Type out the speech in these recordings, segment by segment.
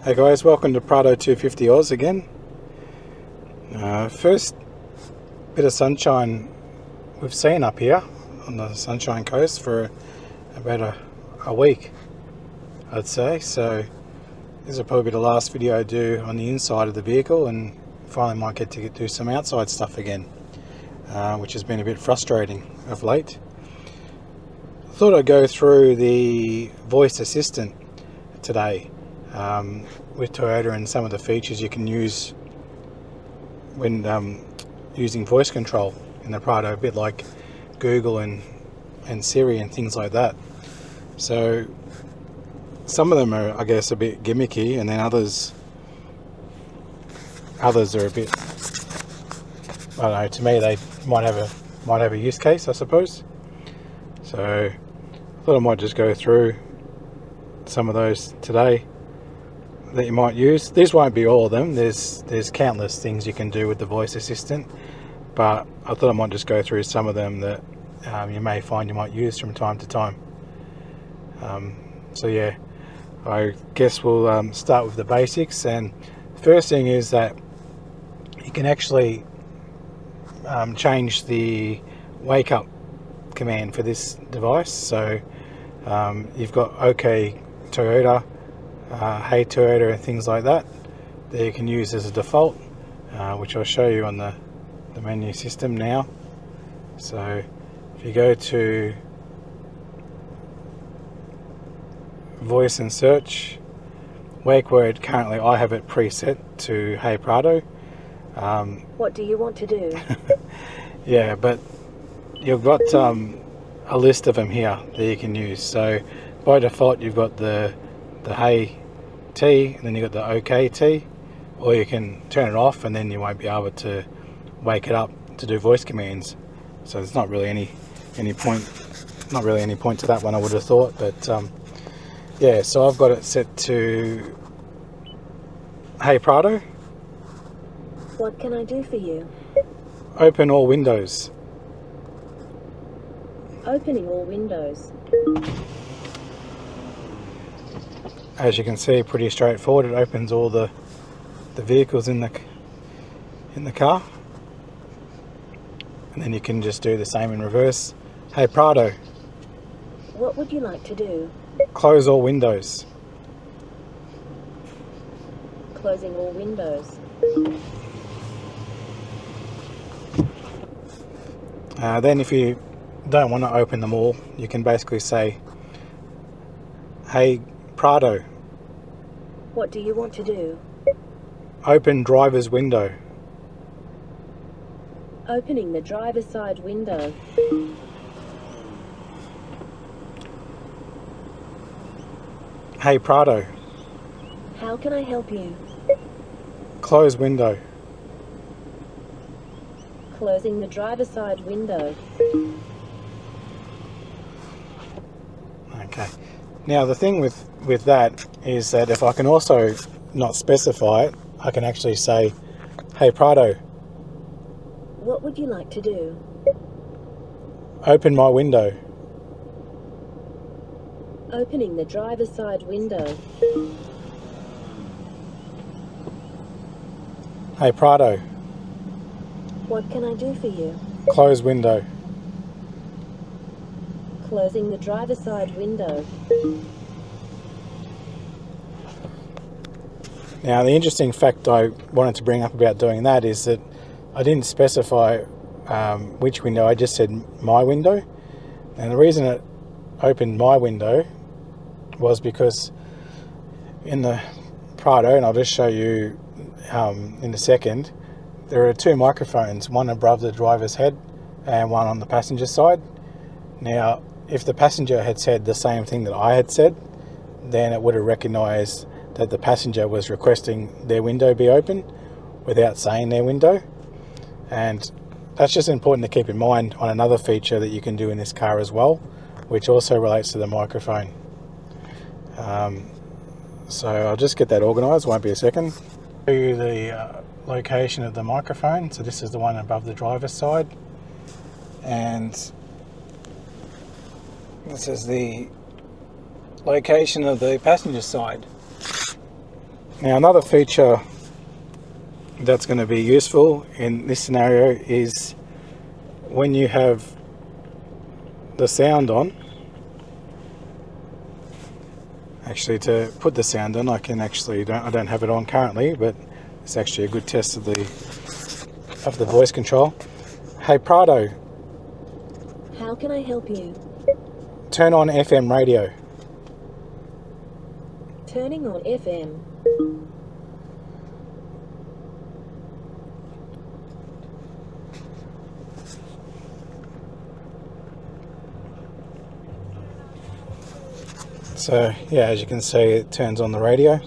Hey guys, welcome to Prado 250 Oz again. First bit of sunshine we've seen up here on the Sunshine Coast for about a week, I'd say. So this will probably be the last video I do on the inside of the vehicle, and finally might get to do some outside stuff again, which has been a bit frustrating of late. I thought I'd go through the voice assistant today with Toyota and some of the features you can use when using voice control in the Prado, a bit like Google and Siri and things like that. So some of them are, I guess, a bit gimmicky, and then others are a bit, I don't know, to me they might have a use case, I suppose. So I thought I might just go through some of those today that you might use. These won't be all of them. There's countless things you can do with the voice assistant, but I thought I might just go through some of them that you may find you might use from time to time. So yeah, I guess we'll start with the basics. And first thing is that you can actually change the wake up command for this device. So you've got OK Toyota, Hey Toyota, and things like that you can use as a default, which I'll show you on the menu system now. So if you go to voice and search, wake word, currently I have it preset to Hey Prado. What do you want to do? Yeah, but you've got a list of them here that you can use. So by default you've got the Hey T, and then you've got the OK T, or you can turn it off and then you won't be able to wake it up to do voice commands. So there's not really any point to that one, I would have thought. But yeah, so I've got it set to Hey Prado, What can I do for you? open all windows. Opening all windows. As you can see, pretty straightforward. It opens all the vehicles in the car, and then you can just do the same in reverse. Hey Prado, What would you like to do? close all windows. Closing all windows. Then if you don't want to open them all, you can basically say, Hey Prado, What do you want to do? open driver's window. Opening the driver's side window. Hey Prado, How can I help you? close window. Closing the driver's side window. Okay. Now the thing with that is that if I can also not specify it, I can actually say, Hey Prado, What would you like to do? open my window. Opening the driver's side window. Hey Prado, What can I do for you? close window. Closing the driver's side window. Now the interesting fact I wanted to bring up about doing that is that I didn't specify which window, I just said my window. And the reason it opened my window was because in the Prado, and I'll just show you in a second, there are two microphones, one above the driver's head and one on the passenger side. Now if the passenger had said the same thing that I had said, then it would have recognised that the passenger was requesting their window be open without saying their window. And that's just important to keep in mind on another feature that you can do in this car as well, which also relates to the microphone. So I'll just get that organised, won't be a second. Show you the location of the microphone. So this is the one above the driver's side, and this is the location of the passenger side. Now another feature that's going to be useful in this scenario is when you have the sound on. Actually, to put the sound on, I don't have it on currently, but it's actually a good test of the voice control. Hey Prado, How can I help you? turn on FM radio. Turning on FM. So yeah, as you can see, it turns on the radio.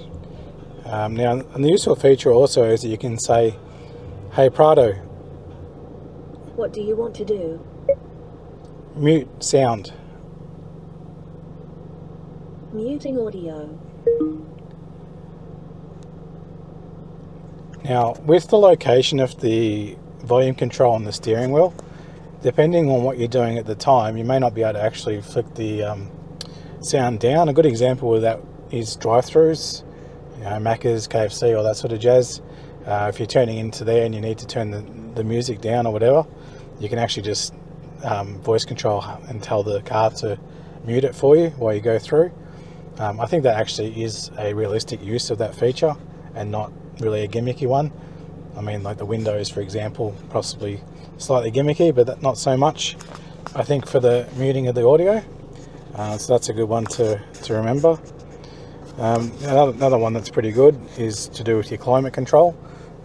Now, a useful feature also is that you can say, hey Prado, What do you want to do? mute sound. Muting audio. Now, with the location of the volume control on the steering wheel, depending on what you're doing at the time, you may not be able to actually flick the sound down. A good example of that is drive-thrus, Macca's, KFC, all that sort of jazz. If you're turning into there and you need to turn the music down or whatever, you can actually just voice control and tell the car to mute it for you while you go through. I think that actually is a realistic use of that feature and not really a gimmicky one. I mean, like the windows, for example, possibly slightly gimmicky, but not so much, I think, for the muting of the audio. So that's a good one to remember. Another one that's pretty good is to do with your climate control.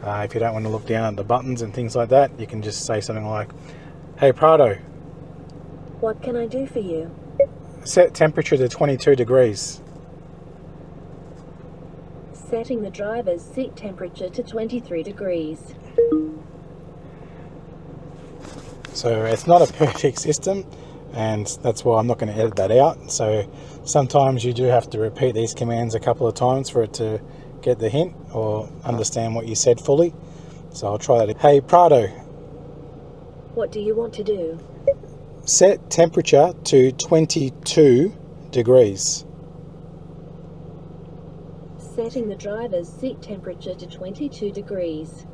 If you don't want to look down at the buttons and things like that, you can just say something like, hey Prado, What can I do for you? set temperature to 22 degrees. Setting the driver's seat temperature to 23 degrees. So it's not a perfect system, and that's why I'm not going to edit that out. So sometimes you do have to repeat these commands a couple of times for it to get the hint or understand what you said fully. So I'll try that. Hey Prado, What do you want to do? set temperature to 22 degrees. Setting the driver's seat temperature to 22 degrees.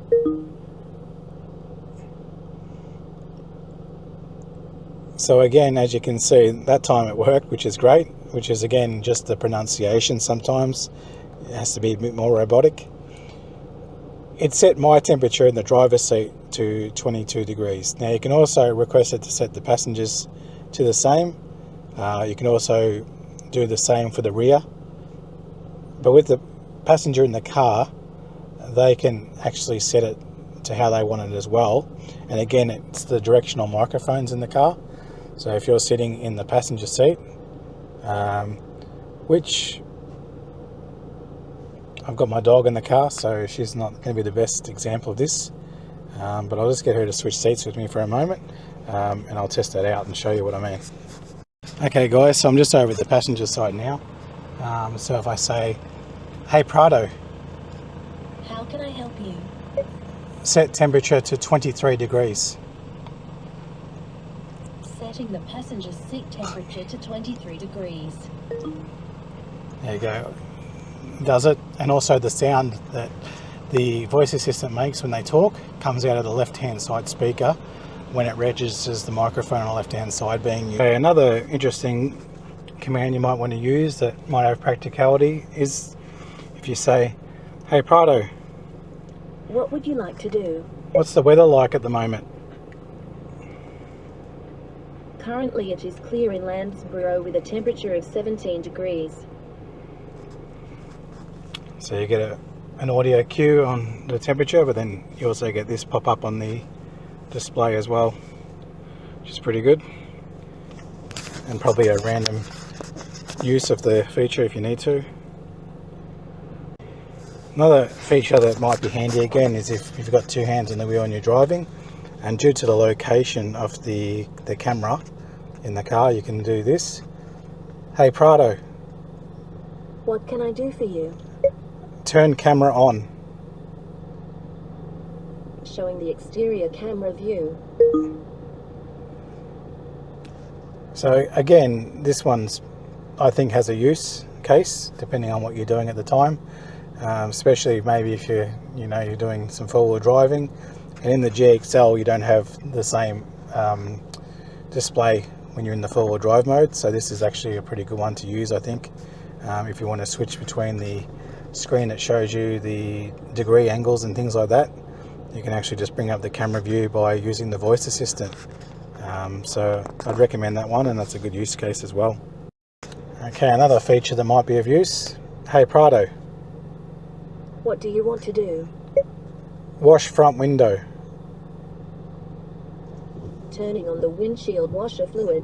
So again, as you can see, that time it worked, which is great, which is again just the pronunciation sometimes. It has to be a bit more robotic. It set my temperature in the driver's seat to 22 degrees. Now you can also request it to set the passengers to the same. You can also do the same for the rear. But with the passenger in the car, they can actually set it to how they want it as well. And again, it's the directional microphones in the car. So if you're sitting in the passenger seat, which I've got my dog in the car, so she's not going to be the best example of this, but I'll just get her to switch seats with me for a moment, and I'll test that out and show you what I mean. Okay guys, so I'm just over at the passenger side now. So if I say, hey Prado, How can I help you? set temperature to 23 degrees. Setting the passenger seat temperature to 23 degrees. There you go. Does it. And also the sound that the voice assistant makes when they talk comes out of the left-hand side speaker when it registers the microphone on the left-hand side being used. Okay, another interesting command you might want to use that might have practicality is if you say, hey Prado, What would you like to do? what's the weather like at the moment? Currently it is clear in Landcruiser with a temperature of 17 degrees. So you get an audio cue on the temperature, but then you also get this pop up on the display as well, which is pretty good, and probably a random use of the feature if you need to. Another feature that might be handy again is if you've got two hands on the wheel and you're driving, and due to the location of the camera in the car, you can do this. Hey Prado, What can I do for you? turn camera on. Showing the exterior camera view. So again, this one's, I think, has a use case depending on what you're doing at the time. especially maybe if you're doing some four-wheel driving. And in the GXL you don't have the same display when you're in the four-wheel drive mode, so this is actually a pretty good one to use, I think. If you want to switch between the screen that shows you the degree angles and things like that, you can actually just bring up the camera view by using the voice assistant. So I'd recommend that one, and that's a good use case as well. Okay, another feature that might be of use. Hey Prado, What do you want to do? wash front window. Turning on the windshield washer fluid.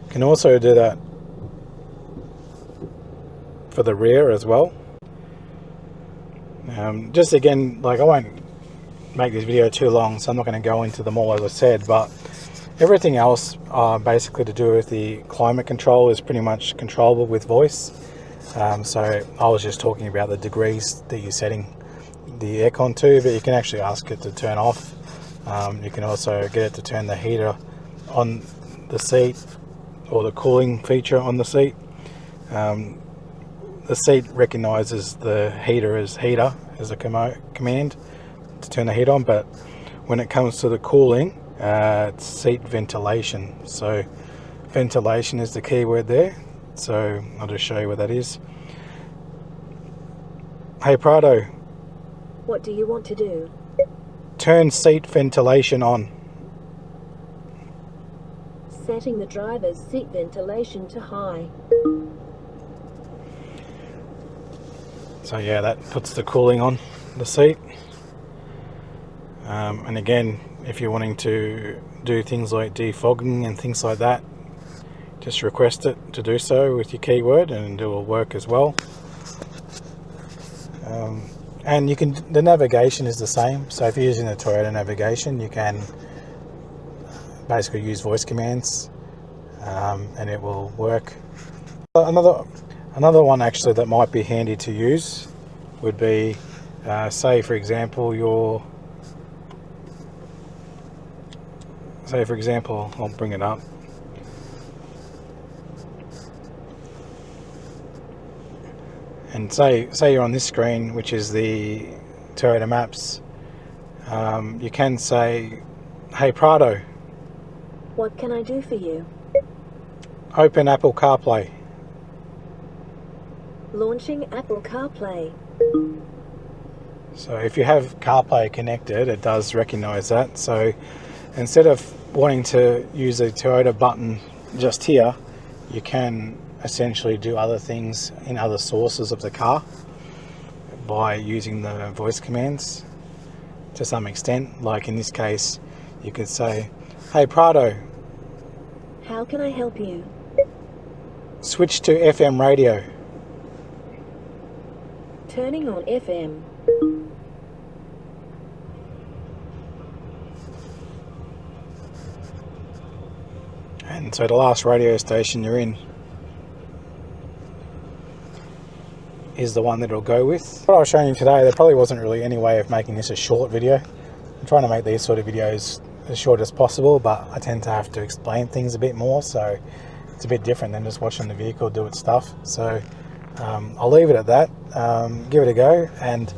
Can also do that for the rear as well. Just again, like, I won't make this video too long, so I'm not going to go into them all as I said, but everything else basically to do with the climate control is pretty much controllable with voice. So I was just talking about the degrees that you're setting the aircon to, but you can actually ask it to turn off. You can also get it to turn the heater on the seat, or the cooling feature on the seat. The seat recognizes the heater as a command to turn the heat on, but when it comes to the cooling, it's seat ventilation. So ventilation is the key word there, so I'll just show you what that is. Hey Prado, What do you want to do? turn seat ventilation on. Setting the driver's seat ventilation to high. So yeah, that puts the cooling on the seat. And again, if you're wanting to do things like defogging and things like that, just request it to do so with your keyword and it will work as well. And the navigation is the same. So if you're using the Toyota navigation, you can basically use voice commands, and it will work. Another one actually that might be handy to use would be, say for example, I'll bring it up. And say you're on this screen, which is the Toyota Maps. You can say, "Hey Prado, What can I do for you? open Apple Carplay." Launching Apple Carplay. So if you have CarPlay connected, it does recognize that. So instead of wanting to use a Toyota button just here, you can essentially do other things in other sources of the car by using the voice commands to some extent. Like in this case, you could say, "Hey Prado, How can I help you? switch to FM radio." Turning on FM. And so the last radio station you're in is the one that it'll go with. What I was showing you today, there probably wasn't really any way of making this a short video. I'm trying to make these sort of videos as short as possible, but I tend to have to explain things a bit more, so it's a bit different than just watching the vehicle do its stuff. So I'll leave it at that. Give it a go, and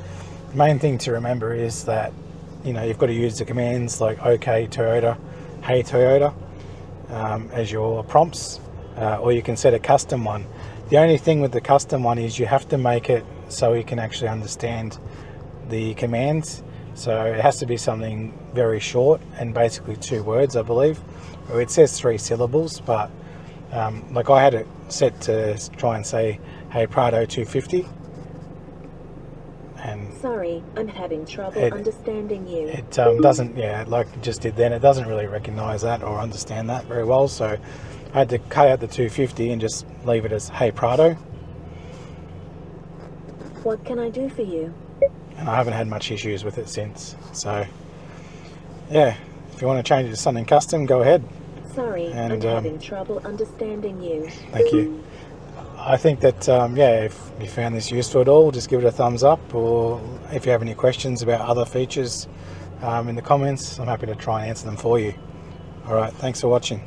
the main thing to remember is that you've got to use the commands like OK Toyota, Hey Toyota as your prompts, or you can set a custom one. The only thing with the custom one is you have to make it so you can actually understand the commands. So it has to be something very short and basically 2 words, I believe. Or it says 3 syllables, but like I had it set to try and say, "Hey Prado 250." And Sorry, I'm having trouble understanding you. it doesn't, like it just did then, it doesn't really recognize that or understand that very well. So I had to cut out the 250 and just leave it as "Hey Prado." What can I do for you? And I haven't had much issues with it since. So yeah, if you want to change it to something custom, go ahead. Sorry, I'm And, having trouble understanding you. Thank you. I think that, if you found this useful at all, just give it a thumbs up, or if you have any questions about other features in the comments, I'm happy to try and answer them for you. Alright, thanks for watching.